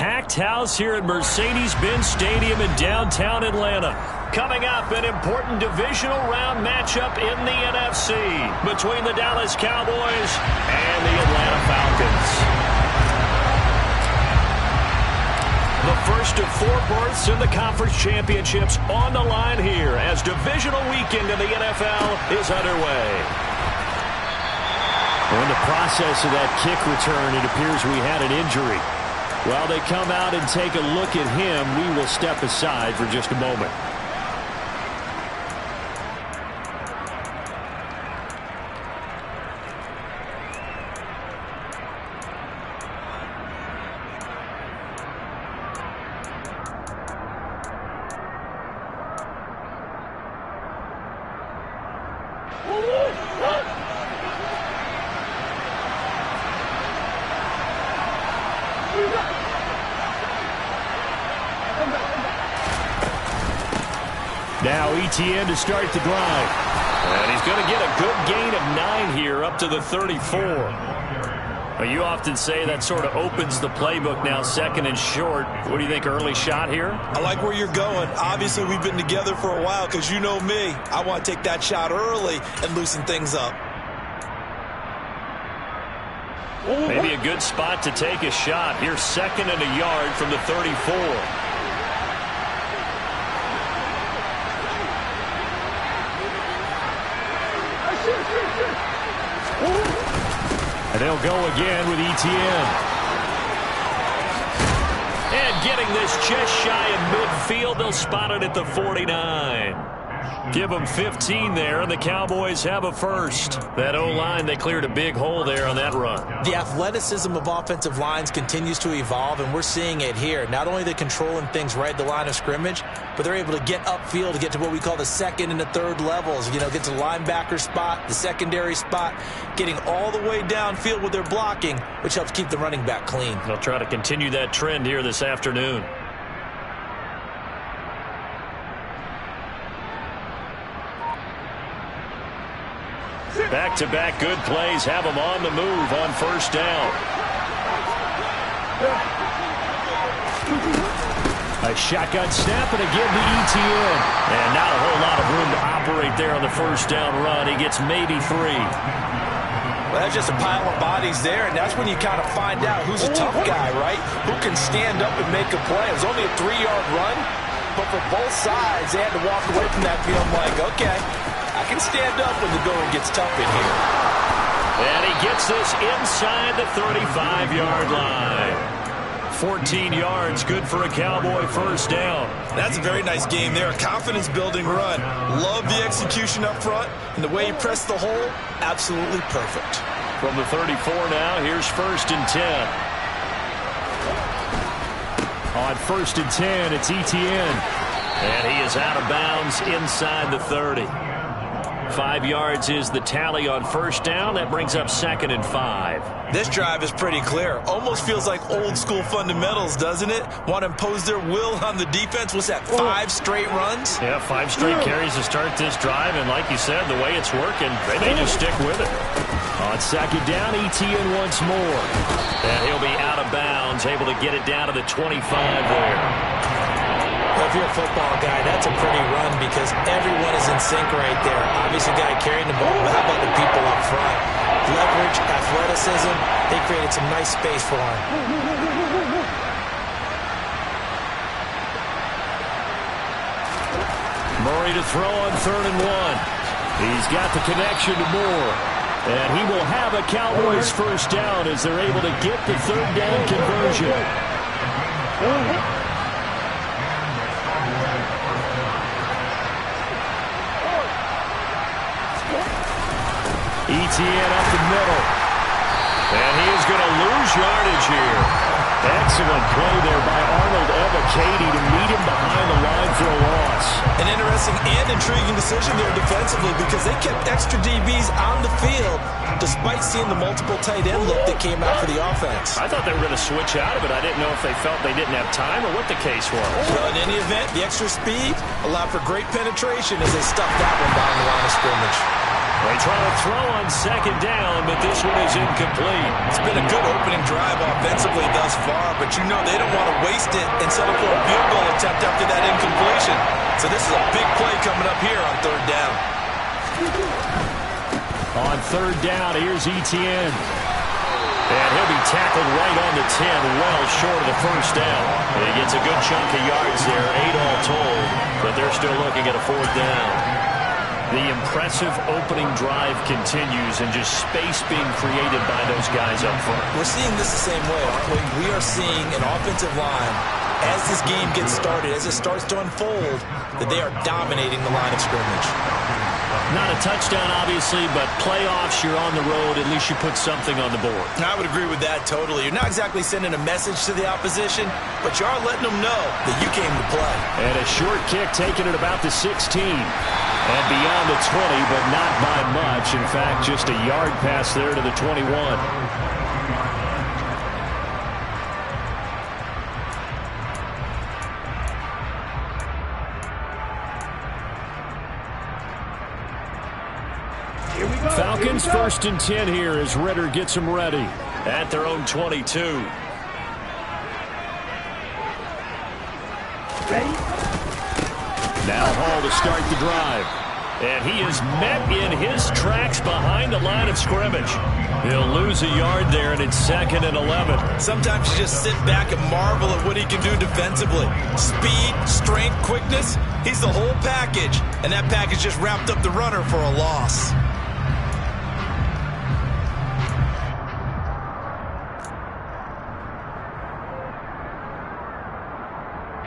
packed house here at Mercedes-Benz Stadium in downtown Atlanta. Coming up, an important divisional round matchup in the NFC between the Dallas Cowboys and the Atlanta Falcons. The first of 4 berths in the conference championships on the line here as divisional weekend in the NFL is underway. In the process of that kick return, it appears we had an injury. While they come out and take a look at him, we will step aside for just a moment. Now ETN to start the drive. And he's going to get a good gain of 9 here up to the 34. Well, you often say that sort of opens the playbook now, second and short. What do you think, early shot here? I like where you're going. Obviously, we've been together for a while because you know me. I want to take that shot early and loosen things up. Maybe a good spot to take a shot. Here's second and a yard from the 34. And they'll go again with ETN. And getting this just shy of midfield, they'll spot it at the 49. Give them 15 there, and the Cowboys have a first. That O-line, they cleared a big hole there on that run. The athleticism of offensive lines continues to evolve, and we're seeing it here. Not only are they controlling things right at the line of scrimmage, but they're able to get upfield to get to what we call the second and the third levels. You know, get to the linebacker spot, the secondary spot, getting all the way downfield with their blocking, which helps keep the running back clean. They'll try to continue that trend here this afternoon. Back-to-back good plays have them on the move on first down. A shotgun snap and again to ETN. And not a whole lot of room to operate there on the first down run. He gets maybe 3. Well, that's just a pile of bodies there, and that's when you kind of find out who's a tough guy, right? Who can stand up and make a play. It was only a 3-yard run, but for both sides, they had to walk away from that feeling like, okay, I can stand up when the going gets tough in here. And he gets this inside the 35-yard line. 14 yards, good for a Cowboy first down. That's a very nice game there. A confidence-building run. Love the execution up front, and the way he pressed the hole, absolutely perfect. From the 34 now, here's first and 10. On first and 10, it's ETN. And he is out of bounds inside the 30. 5 yards is the tally on first down. That brings up second and 5. This drive is pretty clear. Almost feels like old school fundamentals, doesn't it? Want to impose their will on the defense. What's that, 5 straight runs? Yeah, 5 straight carries to start this drive. And like you said, the way it's working, they may just stick with it. On second down, ETN once more. And he'll be out of bounds, able to get it down to the 25 there. Well, if you're a football guy, that's a pretty run because everyone is in sync right there. Obviously, the guy carrying the ball, but how about the people up front? Leverage, athleticism, they created some nice space for him. Murray to throw on third and 1. He's got the connection to Moore. And he will have a Cowboys first down as they're able to get the third down conversion. ETN up the middle. And he is going to lose yardage here. Excellent play there by Arnold Ebiketie to meet him behind the line for a loss. An interesting and intriguing decision there defensively because they kept extra DBs on the field despite seeing the multiple tight end look that came out for the offense. I thought they were going to switch out of it. I didn't know if they felt they didn't have time or what the case was. Well, in any event, the extra speed allowed for great penetration as they stuffed that one down the line of scrimmage. They try to throw on second down, but this one is incomplete. It's been a good opening drive offensively thus far, but you know they don't want to waste it and settle for a field goal attempt after that incompletion. So this is a big play coming up here on third down. On third down, here's Etienne. And he'll be tackled right on the 10, well short of the first down. He gets a good chunk of yards there, 8 all told, but they're still looking at a fourth down. The impressive opening drive continues and just space being created by those guys up front. We're seeing this the same way, aren't we? We are seeing an offensive line, as this game gets started, as it starts to unfold, that they are dominating the line of scrimmage. Not a touchdown, obviously, but playoffs, you're on the road. At least you put something on the board. I would agree with that totally. You're not exactly sending a message to the opposition, but you are letting them know that you came to play. And a short kick taken at about the 16. And beyond the 20, but not by much. In fact, just a yard pass there to the 21. Falcons 1st and 10 here as Ritter gets them ready at their own 22. Now Hall to start the drive. And he is met in his tracks behind the line of scrimmage. He'll lose a yard there, and it's 2nd and 11. Sometimes you just sit back and marvel at what he can do defensively. Speed, strength, quickness, he's the whole package. And that package just wrapped up the runner for a loss.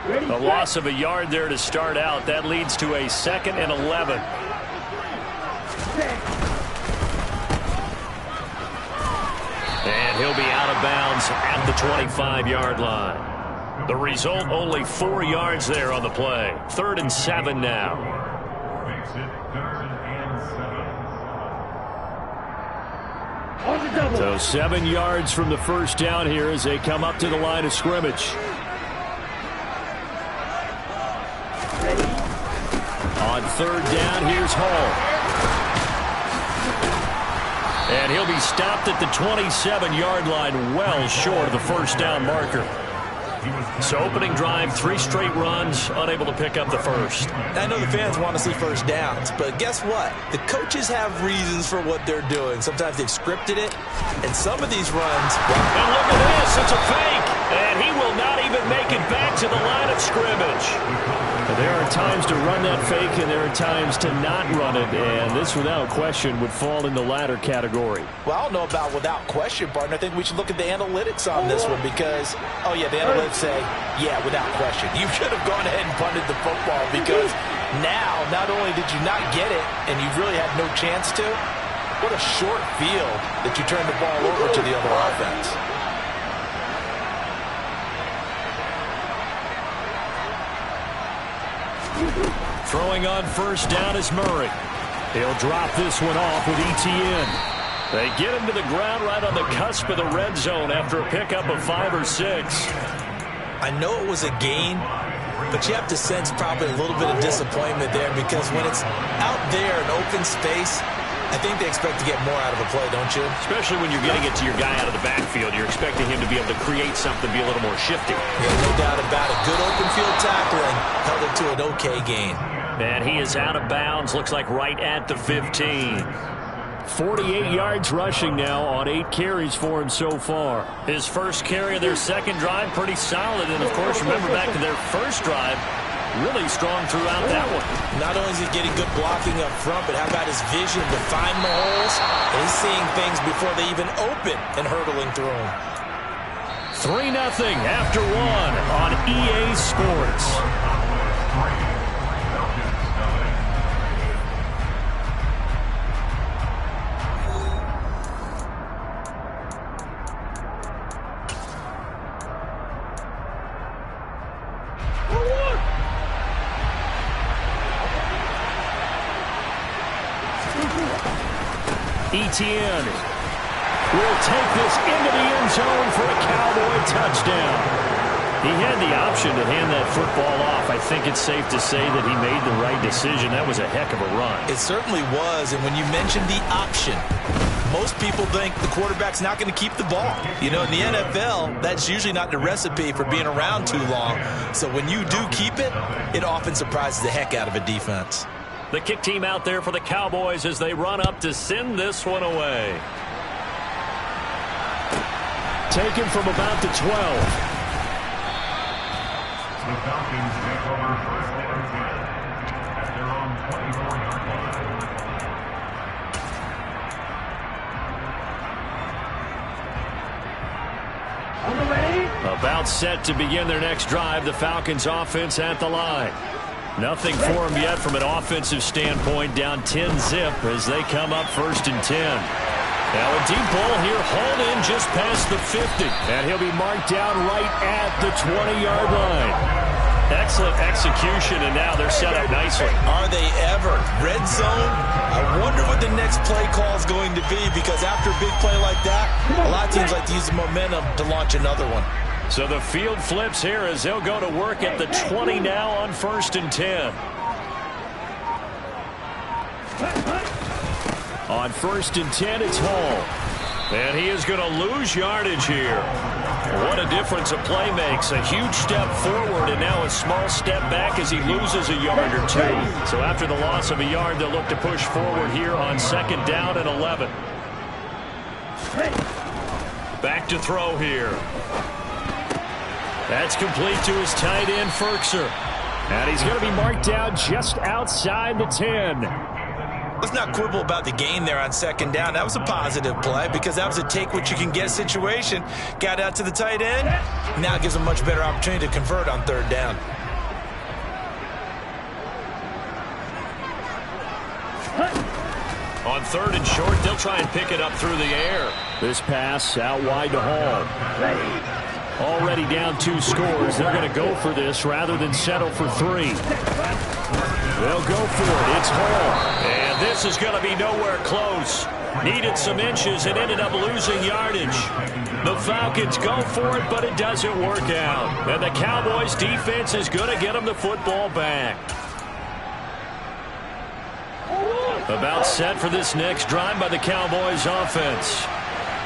A loss of a yard there to start out. That leads to a 2nd and 11. And he'll be out of bounds at the 25-yard line. The result, only 4 yards there on the play. 3rd and 7 now. So 7 yards from the first down here as they come up to the line of scrimmage. On third down, here's Hall. And he'll be stopped at the 27-yard line, well short of the first down marker. So opening drive, 3 straight runs, unable to pick up the first. I know the fans want to see first downs, but guess what? The coaches have reasons for what they're doing. Sometimes they've scripted it, and some of these runs... And look at this, it's a fake, and he will not even make it back to the line of scrimmage. There are times to run that fake, and there are times to not run it, and this, without question, would fall in the latter category. Well, I don't know about without question, partner. I think we should look at the analytics on this one because, oh, yeah, the analytics say, yeah, without question. You should have gone ahead and punted the football because now, not only did you not get it, and you really had no chance to, what a short field that you turned the ball over to the other offense. Throwing on first down is Murray. He'll drop this one off with Etienne. They get him to the ground right on the cusp of the red zone after a pickup of 5 or 6. I know it was a gain, but you have to sense probably a little bit of disappointment there because when it's out there in open space, I think they expect to get more out of a play, don't you? Especially when you're getting it to your guy out of the backfield. You're expecting him to be able to create something, be a little more shifty. Yeah, no doubt about it. Good open field tackling held it to an okay gain. And he is out of bounds, looks like right at the 15. 48 yards rushing now on 8 carries for him so far. His first carry of their second drive, pretty solid. And, of course, remember back to their first drive, really strong throughout that one. Not only is he getting good blocking up front, but how about his vision to find the holes? And he's seeing things before they even open and hurdling through them. 3-0 after 1 on EA Sports. Etienne will take this into the end zone for a Cowboy touchdown. He had the option to hand that football off. I think it's safe to say that he made the right decision. That was a heck of a run. It certainly was, and when you mentioned the option, most people think the quarterback's not going to keep the ball. You know, in the NFL, that's usually not the recipe for being around too long. So when you do keep it, it often surprises the heck out of a defense. The kick team out there for the Cowboys as they run up to send this one away. Taken from about the 12. The Falcons take over first and 10 at their own 24-yard line. About set to begin their next drive. The Falcons offense at the line. Nothing for them yet from an offensive standpoint. Down 10-zip as they come up first and 10. Now a deep ball here, hauled in just past the 50. And he'll be marked down right at the 20-yard line. Excellent execution, and now they're set up nicely. Are they ever? Red zone? I wonder what the next play call is going to be, because after a big play like that, a lot of teams like to use the momentum to launch another one. So the field flips here as they'll go to work at the 20 now on first and 10. On first and 10, it's Hall. And he is going to lose yardage here. What a difference a play makes. A huge step forward and now a small step back as he loses a yard or two. So after the loss of a yard, they'll look to push forward here on second down and 11. Back to throw here. That's complete to his tight end, Ferkser. And he's going to be marked down just outside the 10. Let's not quibble about the gain there on second down. That was a positive play because that was a take-what-you-can-get situation. Got out to the tight end. Now it gives them a much better opportunity to convert on third down. On third and short, they'll try and pick it up through the air. This pass out wide to Hall. Already down 2 scores. They're going to go for this rather than settle for 3. They'll go for it. It's Hall. And this is going to be nowhere close. Needed some inches and ended up losing yardage. The Falcons go for it, but it doesn't work out. And the Cowboys defense is going to get them the football back. About set for this next drive by the Cowboys offense.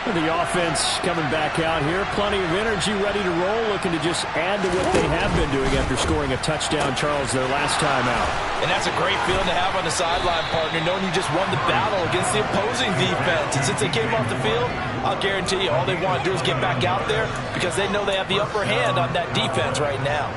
The offense coming back out here. Plenty of energy, ready to roll, looking to just add to what they have been doing after scoring a touchdown, Charles, their last time out. And that's a great feeling to have on the sideline, partner, knowing you just won the battle against the opposing defense. And since they came off the field, I'll guarantee you all they want to do is get back out there because they know they have the upper hand on that defense right now.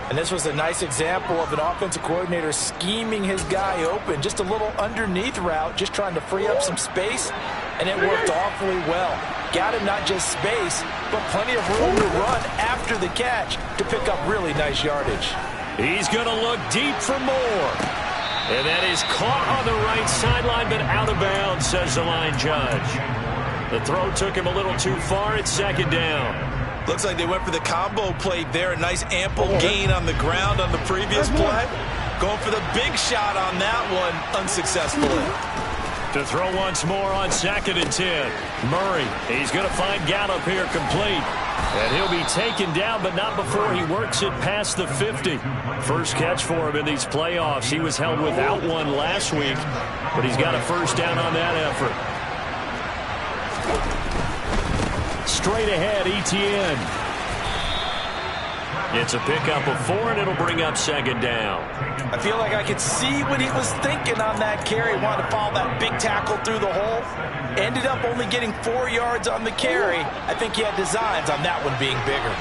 And this was a nice example of an offensive coordinator scheming his guy open. Just a little underneath route, just trying to free up some space, and it worked awfully well. Got him not just space, but plenty of room to run after the catch to pick up really nice yardage. He's going to look deep for more. And that is caught on the right sideline, but out of bounds, says the line judge. The throw took him a little too far. It's second down. Looks like they went for the combo play there. A nice ample gain on the ground on the previous play. Going for the big shot on that one, unsuccessfully. To throw once more on second and 10. Murray, he's going to find Gallup here complete. And he'll be taken down, but not before he works it past the 50. First catch for him in these playoffs. He was held without one last week, but he's got a first down on that effort. Straight ahead, Etienne. It's a pickup of 4, and it'll bring up second down. I feel like I could see what he was thinking on that carry. Wanted to follow that big tackle through the hole. Ended up only getting 4 yards on the carry. I think he had designs on that one being bigger.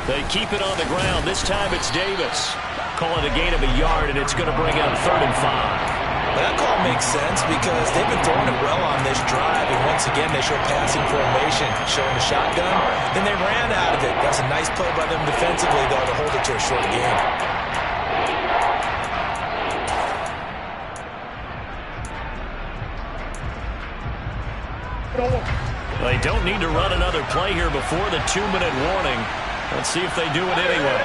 They keep it on the ground. This time it's Davis. Call it a gain of a yard, and it's going to bring up third and 5. That call makes sense because they've been throwing it well on this drive, and once again they show passing formation, showing the shotgun. Then they ran out of it. That's a nice play by them defensively, though, to hold it to a short game. They don't need to run another play here before the 2-minute warning. Let's see if they do it anyway.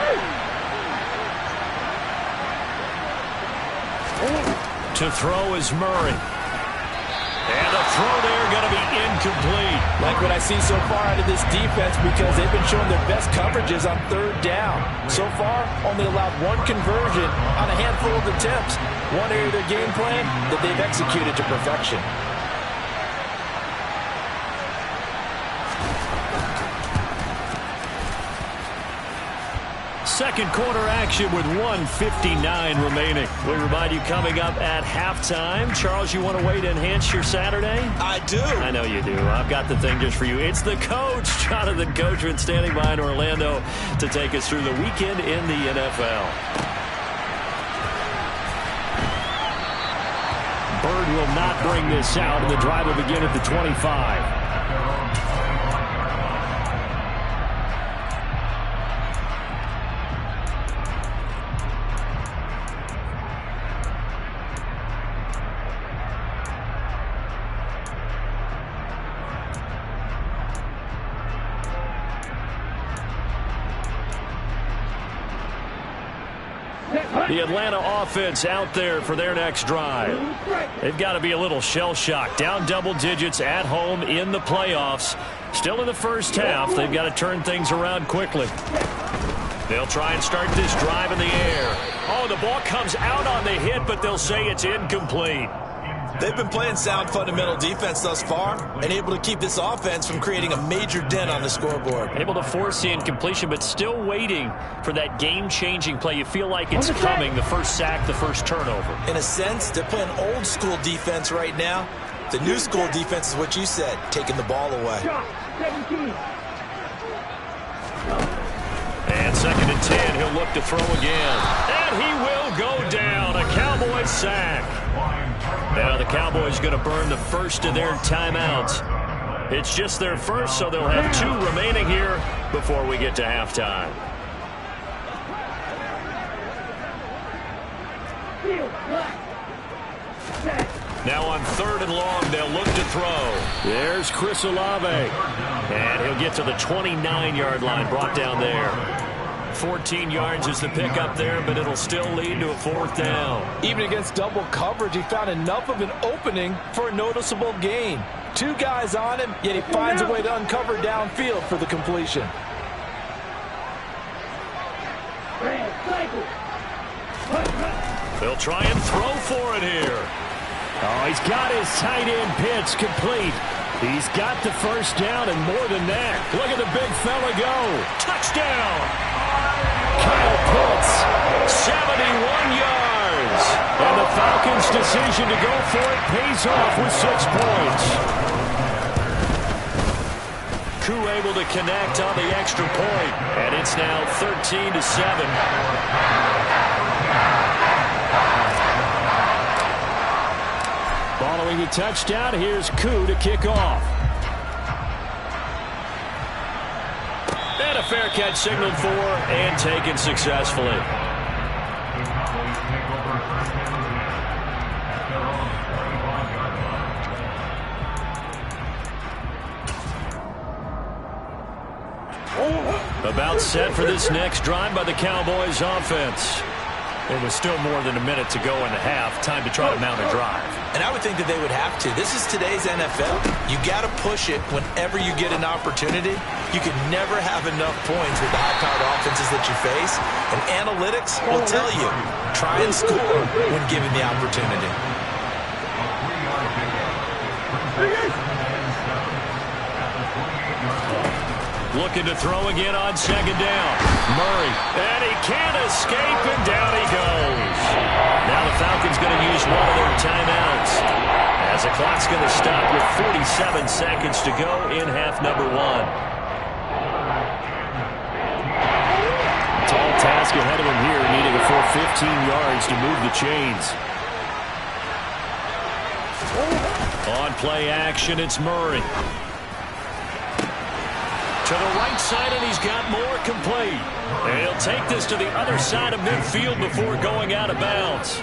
To throw is Murray. And the throw there going to be incomplete. Like what I see so far out of this defense, because they've been showing their best coverages on third down. So far, only allowed one conversion on a handful of attempts. One area of their game plan that they've executed to perfection. Second quarter action with 1:59 remaining. We remind you coming up at halftime. Charles, you want a way to enhance your Saturday? I do. I know you do. I've got the thing just for you. It's the coach, Jonathan Coachman, standing by in Orlando to take us through the weekend in the NFL. Bird will not bring this out, and the drive will begin at the 25. The Atlanta offense out there for their next drive. They've got to be a little shell-shocked. Down double digits at home in the playoffs. Still in the first half. They've got to turn things around quickly. They'll try and start this drive in the air. Oh, the ball comes out on the hit, but they'll say it's incomplete. They've been playing sound fundamental defense thus far and able to keep this offense from creating a major dent on the scoreboard. Able to force the incompletion, but still waiting for that game-changing play. You feel like it's coming, the first sack, the first turnover. In a sense, they're playing old-school defense right now. The new school defense is what you said, taking the ball away. And 2nd and 10, he'll look to throw again. And he will go down. A Cowboys sack. Now the Cowboys going to burn the first of their timeouts. It's just their first, so they'll have 2 remaining here before we get to halftime. Now on 3rd and long, they'll look to throw. There's Chris Olave. And he'll get to the 29-yard line, brought down there. 14 yards is the pickup there, but it'll still lead to a 4th down. Even against double coverage, he found enough of an opening for a noticeable gain. 2 guys on him, yet he finds a way to uncover downfield for the completion. They'll try and throw for it here. Oh, he's got his tight end pitch complete. He's got the first down and more than that. Look at the big fella go. Touchdown! Kyle Pitts, 71 yards. And the Falcons' decision to go for it pays off with 6 points. Koo able to connect on the extra point. And it's now 13-7. Following the touchdown, here's Koo to kick off. And a fair catch signaled for and taken successfully. About set for this next drive by the Cowboys offense. There was still more than a minute to go in the half. Time to try to mount a drive. And I would think that they would have to. This is today's NFL. You got to push it whenever you get an opportunity. You can never have enough points with the high-powered offenses that you face. And analytics will tell you, try and score when given the opportunity. Looking to throw again on 2nd down. Murray. And he can't escape, and down he goes. Now the Falcons going to use one of their timeouts, as the clock's going to stop with 47 seconds to go in half number 1. Tall task ahead of him here, needing a full 15 yards to move the chains. On play action, it's Murray. To the right side, and he's got more complete. And he'll take this to the other side of midfield before going out of bounds.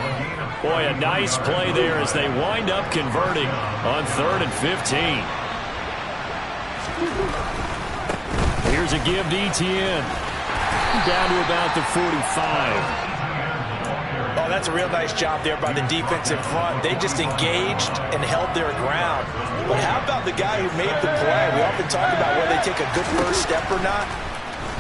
Boy, a nice play there as they wind up converting on 3rd and 15. Here's a give to Etienne. Down to about the 45. Oh, that's a real nice job there by the defense in front. They just engaged and held their ground. But how about the guy who made the play? We often talk about whether they take a good first step or not.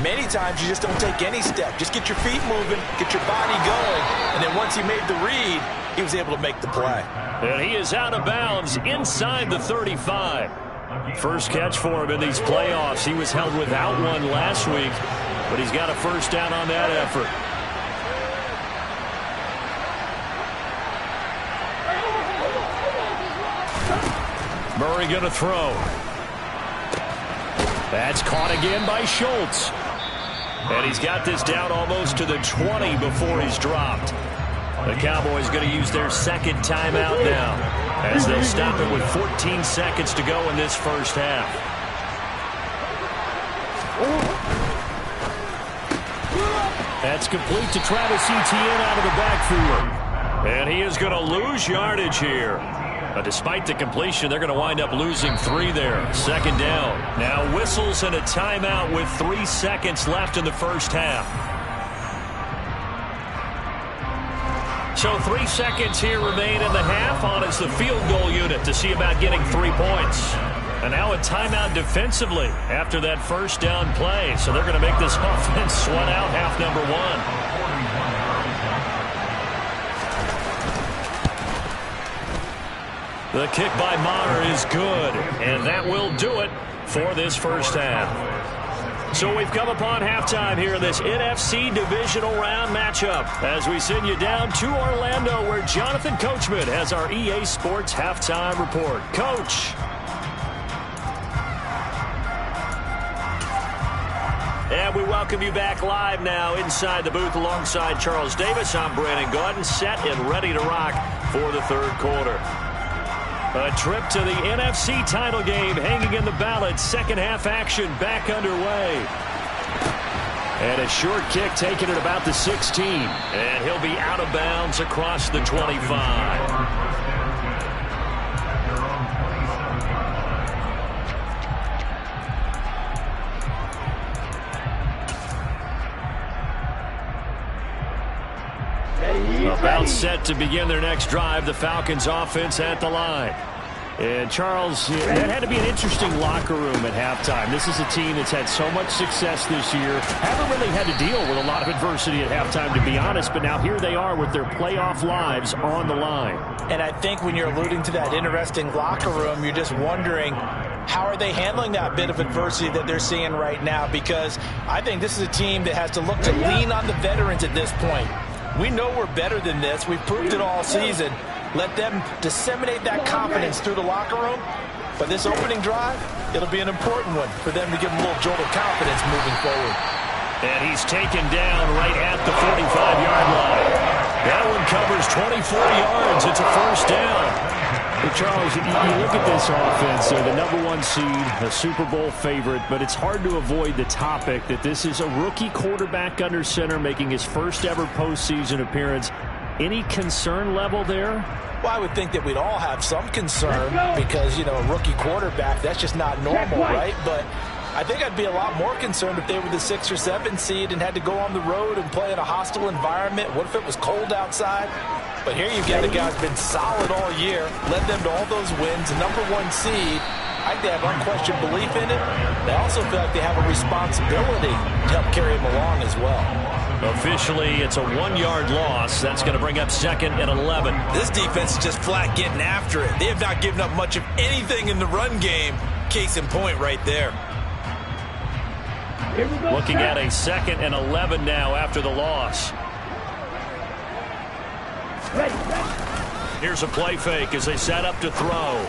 Many times you just don't take any step. Just get your feet moving, get your body going, and then once he made the read, he was able to make the play. And he is out of bounds inside the 35. First catch for him in these playoffs. He was held without one last week, but he's got a first down on that effort. Murray going to throw. That's caught again by Schultz. And he's got this down almost to the 20 before he's dropped. The Cowboys going to use their second timeout now as they'll stop it with 14 seconds to go in this first half. That's complete to Travis Etienne out of the backfield. And he is going to lose yardage here. But despite the completion, they're going to wind up losing 3 there. Second down. Now whistles and a timeout with 3 seconds left in the first half. So 3 seconds here remain in the half. On is the field goal unit to see about getting 3 points. And now a timeout defensively after that first down play. So they're going to make this offense sweat out half number 1. The kick by Maher is good, and that will do it for this first half. So we've come upon halftime here in this NFC divisional round matchup as we send you down to Orlando where Jonathan Coachman has our EA Sports halftime report. Coach. And we welcome you back live now inside the booth alongside Charles Davis. I'm Brandon Gaudin, set and ready to rock for the third quarter. A trip to the NFC title game hanging in the balance. Second half action back underway. And a short kick taken at about the 16. And he'll be out of bounds across the 25. About set to begin their next drive, the Falcons offense at the line. And Charles, that had to be an interesting locker room at halftime. This is a team that's had so much success this year. Haven't really had to deal with a lot of adversity at halftime, to be honest, but now here they are with their playoff lives on the line. And I think when you're alluding to that interesting locker room, you're just wondering, how are they handling that bit of adversity that they're seeing right now? Because I think this is a team that has to look to lean on the veterans at this point. We know we're better than this. We've proved it all season. Let them disseminate that confidence through the locker room. But this opening drive, it'll be an important one for them to give them a little jolt of confidence moving forward. And he's taken down right at the 45-yard line. That one covers 24 yards. It's a first down. Hey, Charles, you look at this offense, they're the #1 seed, a Super Bowl favorite, but it's hard to avoid the topic that this is a rookie quarterback under center making his first ever postseason appearance. Any concern level there? Well, I would think that we'd all have some concern because, you know, a rookie quarterback, that's just not normal, right? But I think I'd be a lot more concerned if they were the 6 or 7 seed and had to go on the road and play in a hostile environment. What if it was cold outside? But here you've got a guy who's been solid all year, led them to all those wins, #1 seed. I think they have unquestioned belief in it. They also feel like they have a responsibility to help carry him along as well. Officially, it's a 1-yard loss. That's going to bring up 2nd and 11. This defense is just flat getting after it. They have not given up much of anything in the run game. Case in point right there. Looking at a 2nd and 11 now after the loss. Here's a play fake as they set up to throw.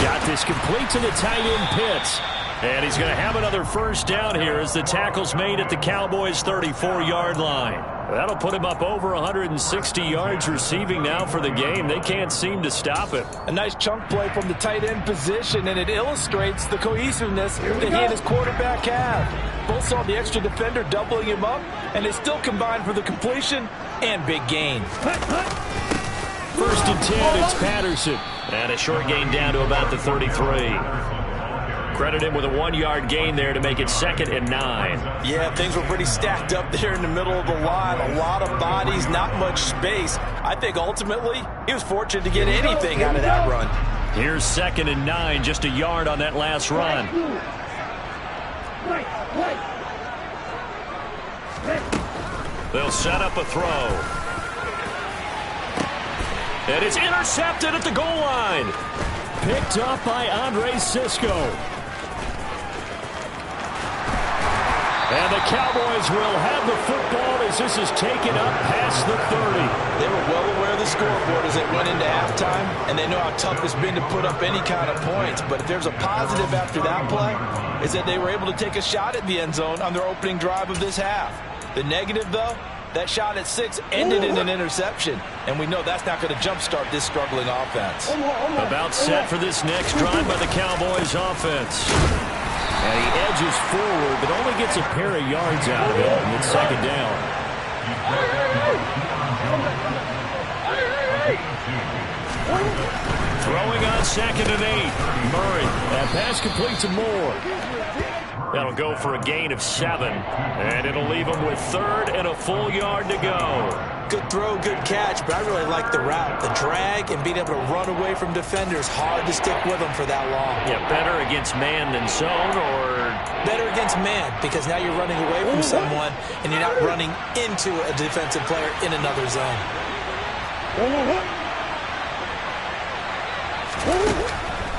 Got this complete to the tight end Pitts. And he's going to have another first down here as the tackle's made at the Cowboys' 34-yard line. That'll put him up over 160 yards receiving now for the game. They can't seem to stop it. A nice chunk play from the tight end position, and it illustrates the cohesiveness that he and his quarterback have. Both saw the extra defender doubling him up, and they still combined for the completion and big gain. First and 10, it's Patterson. And a short gain down to about the 33. Credit him with a 1-yard gain there to make it 2nd and 9. Yeah, things were pretty stacked up there in the middle of the line. A lot of bodies, not much space. I think ultimately he was fortunate to get anything out of that run. Here's 2nd and 9, just a yard on that last run. They'll set up a throw. And it's intercepted at the goal line. Picked up by Andre Sisco. And the Cowboys will have the football as this is taken up past the 30. They were well aware of the scoreboard as they went into halftime, and they know how tough it's been to put up any kind of points. But if there's a positive after that play, is that they were able to take a shot at the end zone on their opening drive of this half. The negative, though, that shot at 6 ended in an interception, and we know that's not going to jumpstart this struggling offense. About set for this next drive by the Cowboys offense. And he edges forward, but only gets a pair of yards out of it, and it's 2nd down. Throwing on 2nd and 8. Murray. That pass complete to Moore. That'll go for a gain of 7. And it'll leave him with 3rd and a full yard to go. Good throw, good catch, but I really like the route. The drag and being able to run away from defenders, hard to stick with them for that long. Yeah, better against man than zone, or? Better against man, because now you're running away from someone and you're not running into a defensive player in another zone.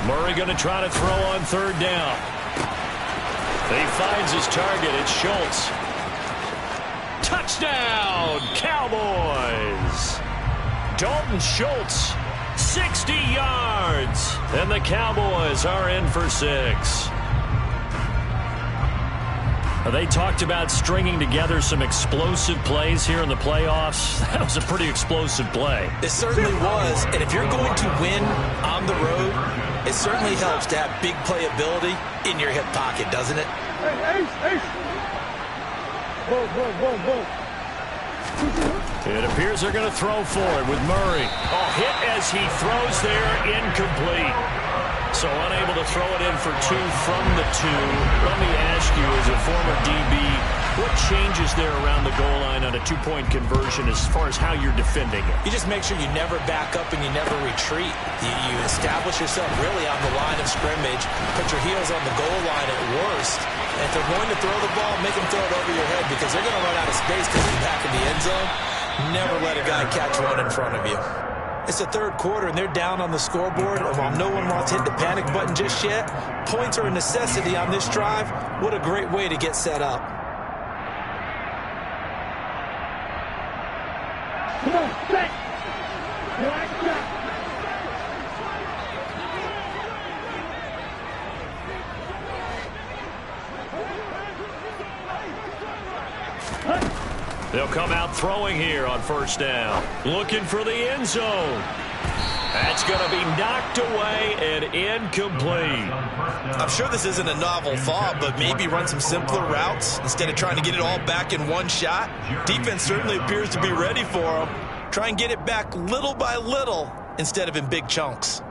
Murray going to try to throw on 3rd down. He finds his target. It's Schultz. Touchdown, Cowboys! Dalton Schultz, 60 yards. And the Cowboys are in for 6. They talked about stringing together some explosive plays here in the playoffs. That was a pretty explosive play. It certainly was. And if you're going to win on the road, it certainly helps to have big playability in your hip pocket, doesn't it? It appears they're going to throw for it with Murray. Oh, hit as he throws there, incomplete. So unable to throw it in for 2 from the 2. Let me ask you, as a former DB, what changes there around the goal line on a 2-point conversion as far as how you're defending it? You just make sure you never back up and you never retreat. You establish yourself really on the line of scrimmage, put your heels on the goal line at worst, and if they're going to throw the ball, make them throw it over your head because they're going to run out of space because you're back in the end zone. Never let a guy catch one in front of you. It's the 3rd quarter, and they're down on the scoreboard. And while no one wants to hit the panic button just yet, points are a necessity on this drive. What a great way to get set up. Come on, set. They'll come out throwing here on 1st down. Looking for the end zone. That's going to be knocked away and incomplete. I'm sure this isn't a novel thought, but maybe run some simpler routes instead of trying to get it all back in one shot. Defense certainly appears to be ready for them. Try and get it back little by little instead of in big chunks.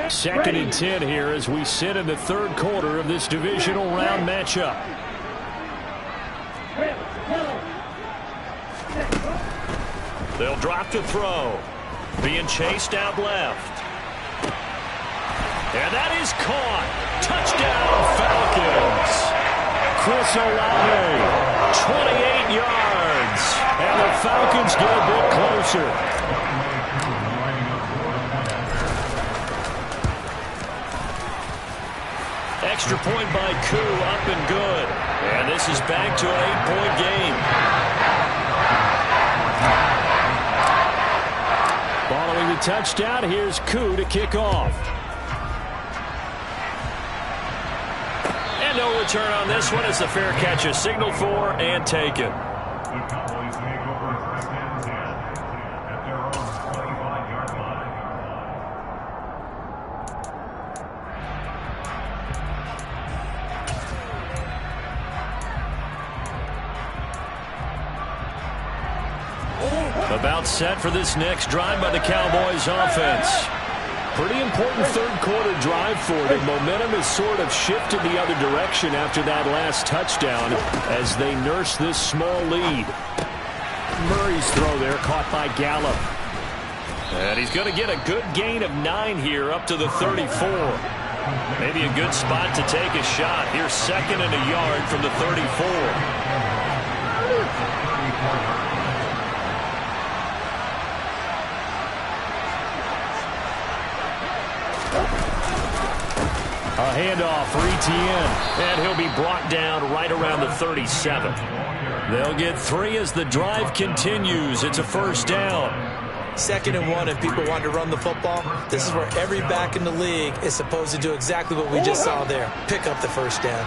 Second and 10 here as we sit in the 3rd quarter of this divisional round matchup. They'll drop to throw. Being chased out left. And that is caught. Touchdown, Falcons. Chris Olave, 28 yards. And the Falcons get a bit closer. Extra point by Koo, up and good. And this is back to an 8-point game. Following the touchdown, here's Koo to kick off. And no return on this one as the fair catch is signaled for and taken. The Cowboys take over 1st and 10 at their own 25-yard line. About set for this next drive by the Cowboys offense. Pretty important third-quarter drive for them. Momentum has sort of shifted the other direction after that last touchdown as they nurse this small lead. Murray's throw there caught by Gallup. And he's going to get a good gain of 9 here up to the 34. Maybe a good spot to take a shot. Here's 2nd and a yard from the 34. A handoff for Etienne, and he'll be brought down right around the 37. They'll get 3 as the drive continues. It's a first down. 2nd and 1, and people want to run the football. This is where every back in the league is supposed to do exactly what we just saw there. Pick up the first down.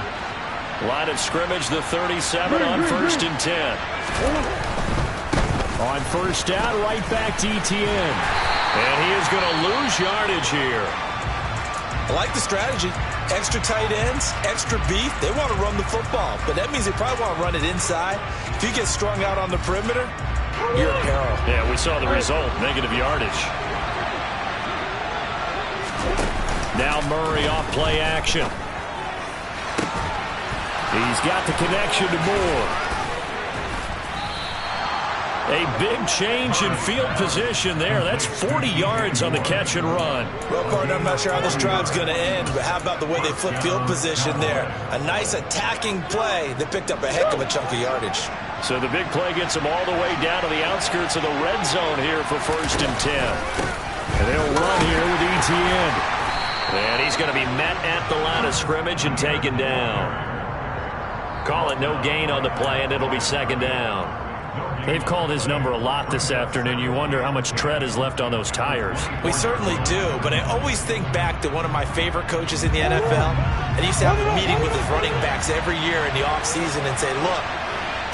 Line of scrimmage, the 37 on 1st and 10. On first down, right back to Etienne. And he is going to lose yardage here. I like the strategy. Extra tight ends, extra beef. They want to run the football, but that means they probably want to run it inside. If you get strung out on the perimeter, you're in peril. Yeah, we saw the result, negative yardage. Now Murray off play action. He's got the connection to Moore. A big change in field position there. That's 40 yards on the catch and run. Well, partner, I'm not sure how this drive's going to end, but how about the way they flip field position there? A nice attacking play. They picked up a heck of a chunk of yardage. So the big play gets them all the way down to the outskirts of the red zone here for 1st and 10. And they'll run here with Etienne. And he's going to be met at the line of scrimmage and taken down. Call it no gain on the play, and it'll be 2nd down. They've called his number a lot this afternoon. You wonder how much tread is left on those tires. We certainly do, but I always think back to one of my favorite coaches in the NFL. And he used to have a meeting with his running backs every year in the offseason and say, look,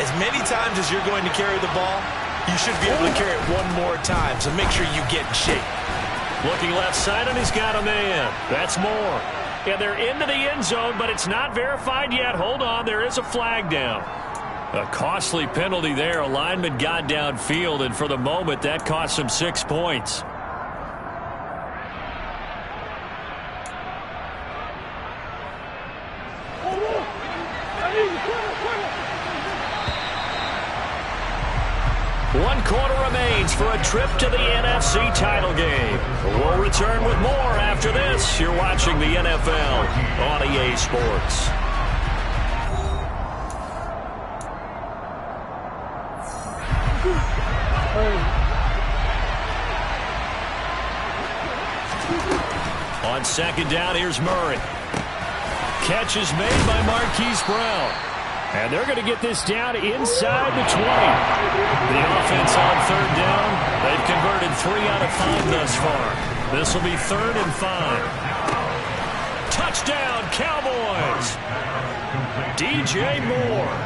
as many times as you're going to carry the ball, you should be able to carry it one more time, so make sure you get in shape. Looking left side, and he's got a man. That's Moore. Yeah, they're into the end zone, but it's not verified yet. Hold on, there is a flag down. A costly penalty there. A lineman got downfield, and for the moment, that cost him 6 points. One quarter remains for a trip to the NFC title game. We'll return with more after this. You're watching the NFL on EA Sports. On 2nd down, here's Murray. Catch is made by Marquise Brown. And they're going to get this down inside the 20. The offense on 3rd down. They've converted 3 out of 5 thus far. This will be 3rd and 5. Touchdown, Cowboys. DJ Moore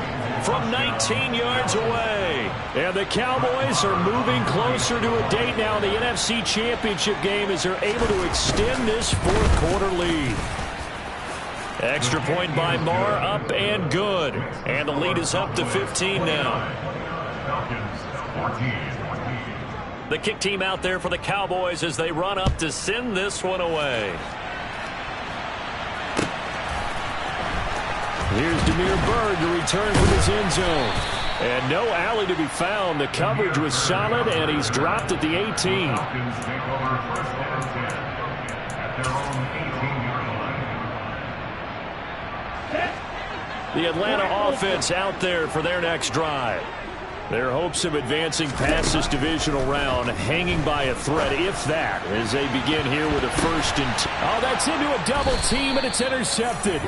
from 19 yards away. And the Cowboys are moving closer to a date now in the NFC Championship game as they're able to extend this 4th quarter lead. Extra point by Moore, up and good. And the lead is up to 15 now. The kick team out there for the Cowboys as they run up to send this one away. Here's Demir Bird to return from his end zone. And no alley to be found. The coverage was solid, and he's dropped at the 18. The Atlanta offense out there for their next drive. Their hopes of advancing past this divisional round hanging by a thread, if that, as they begin here with a 1st and 10. Oh, that's into a double team, and it's intercepted.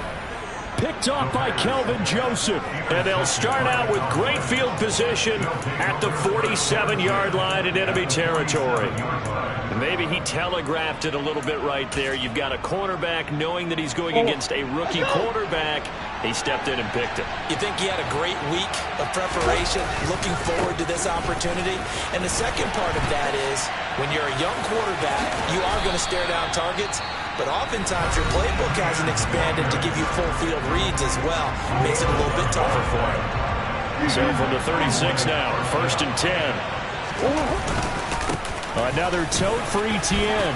Picked off by Kelvin Joseph. And they'll start out with great field position at the 47-yard line in enemy territory. And maybe he telegraphed it a little bit right there. You've got a cornerback knowing that he's going against a rookie quarterback. He stepped in and picked it. You think he had a great week of preparation, looking forward to this opportunity? And the second part of that is, when you're a young quarterback, you are going to stare down targets, but oftentimes your playbook hasn't expanded to give you full field reads as well. Makes it a little bit tougher for him. So from the 36 now, 1st and 10. Another tote for Etienne.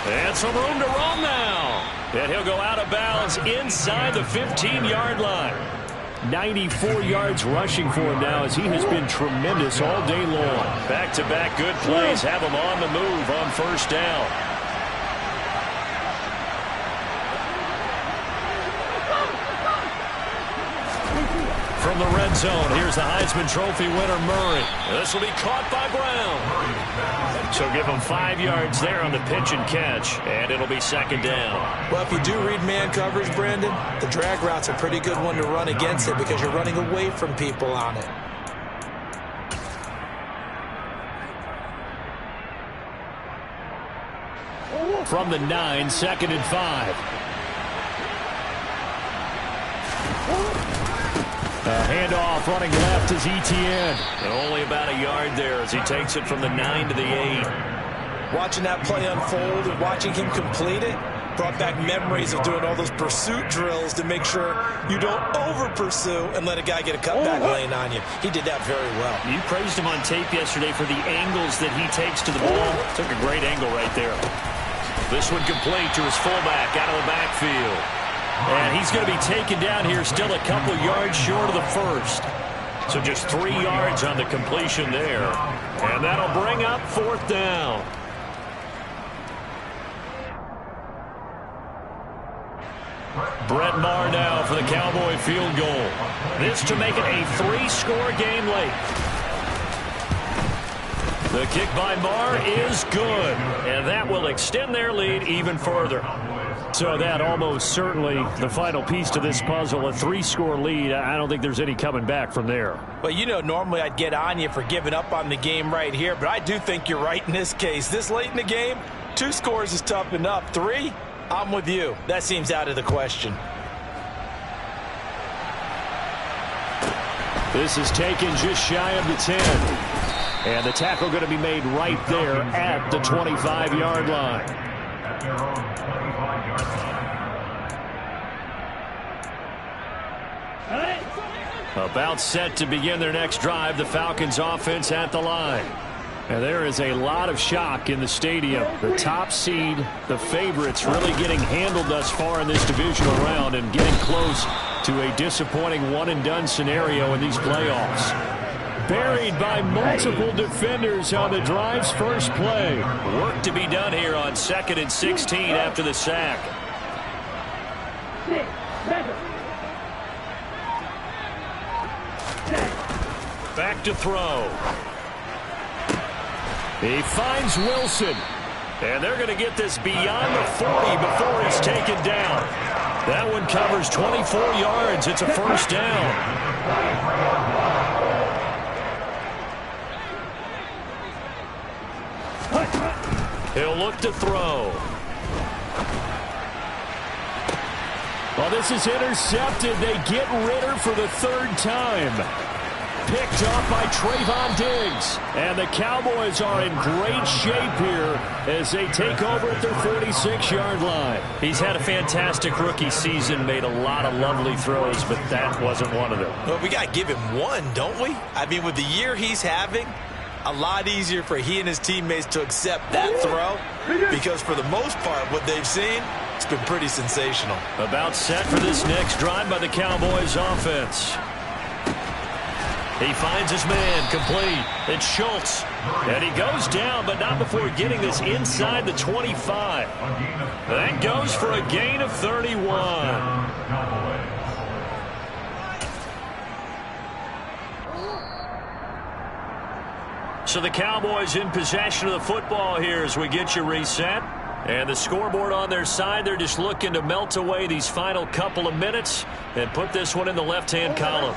And some room to roam now. And he'll go out of bounds inside the 15-yard line. 94 yards rushing for him now as he has been tremendous all day long. Back-to-back good plays have him on the move on first down. From the red zone, here's the Heisman Trophy winner, Murray. This will be caught by Brown. So give him 5 yards there on the pitch and catch, and it'll be second down. Well, if you do read man coverage, Brandon, the drag route's a pretty good one to run against it because you're running away from people on it. From the 9, second and 5. A handoff running left is Etienne. And only about a yard there as he takes it from the 9 to the 8. Watching that play unfold and watching him complete it brought back memories of doing all those pursuit drills to make sure you don't over-pursue and let a guy get a cutback lane on you. He did that very well. You praised him on tape yesterday for the angles that he takes to the ball. Took a great angle right there. This one complete to his fullback out of the backfield. And he's going to be taken down here, still a couple yards short of the first. So just 3 yards on the completion there. And that'll bring up fourth down. Brett Maher now for the Cowboy field goal. This to make it a 3-score game late. The kick by Maher is good. And that will extend their lead even further. So that almost certainly the final piece to this puzzle, a 3-score lead. I don't think there's any coming back from there. Well, you know, normally I'd get on you for giving up on the game right here, but I do think you're right in this case. This late in the game, 2 scores is tough enough. 3, I'm with you. That seems out of the question. This is taken just shy of the 10. And the tackle going to be made right there at the 25-yard line. At their own 25-yard line. About set to begin their next drive, the Falcons offense at the line. And there is a lot of shock in the stadium. The top seed, the favorites, really getting handled thus far in this divisional round and getting close to a disappointing one-and-done scenario in these playoffs. Buried by multiple defenders on the drive's first play. Work to be done here on 2nd and 16 after the sack. Back to throw. He finds Wilson. And they're going to get this beyond the 40 before he's taken down. That one covers 24 yards. It's a first down. He'll look to throw. Well, this is intercepted. They get Ritter for the 3rd time. Picked off by Trayvon Diggs. And the Cowboys are in great shape here as they take over at their 46-yard line. He's had a fantastic rookie season, made a lot of lovely throws, but that wasn't one of them. Well, we got to give him one, don't we? I mean, with the year he's having, a lot easier for he and his teammates to accept that throw because for the most part, what they've seen, it's been pretty sensational. About set for this next drive by the Cowboys offense. He finds his man complete. It's Schultz. And he goes down, but not before getting this inside the 25. That goes for a gain of 31. So the Cowboys in possession of the football here as we get you reset. And the scoreboard on their side, they're just looking to melt away these final couple of minutes and put this one in the left-hand column.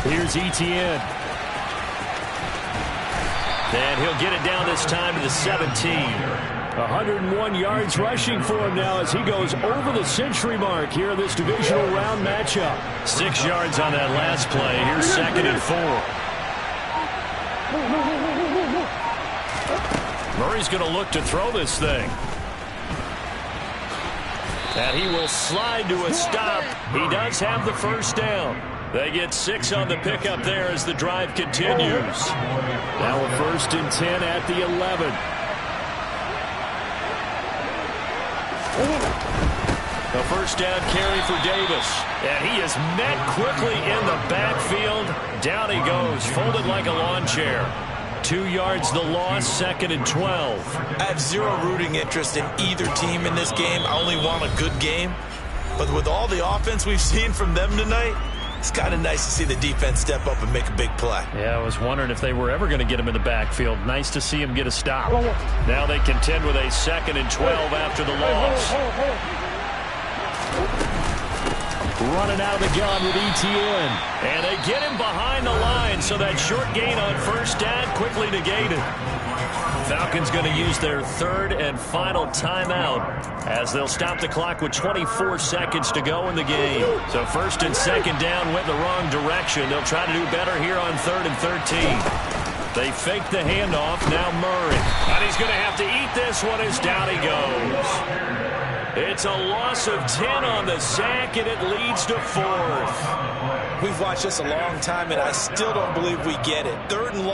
Here's Etienne. And he'll get it down this time to the 17. 101 yards rushing for him now as he goes over the century mark here in this divisional round matchup. 6 yards on that last play. Here's 2nd and 4. Murray's going to look to throw this thing. And he will slide to a stop. He does have the first down. They get 6 on the pickup there as the drive continues. Now a 1st and 10 at the 11. A first down carry for Davis. And he is met quickly in the backfield. Down he goes, folded like a lawn chair. 2 yards the loss, 2nd and 12. I have zero rooting interest in either team in this game. I only want a good game. But with all the offense we've seen from them tonight, it's kind of nice to see the defense step up and make a big play. Yeah, I was wondering if they were ever going to get him in the backfield. Nice to see him get a stop. Now they contend with a 2nd and 12 after the loss. Running out of the gun with Etienne. And they get him behind the line, so that short gain on first down quickly negated. Falcons going to use their 3rd and final timeout as they'll stop the clock with 24 seconds to go in the game. So 1st and 2nd down went the wrong direction. They'll try to do better here on 3rd and 13. They fake the handoff. Now Murray. And he's going to have to eat this one as down he goes. It's a loss of 10 on the sack, and it leads to 4th. We've watched this a long time, and I still don't believe we get it. 3rd and long.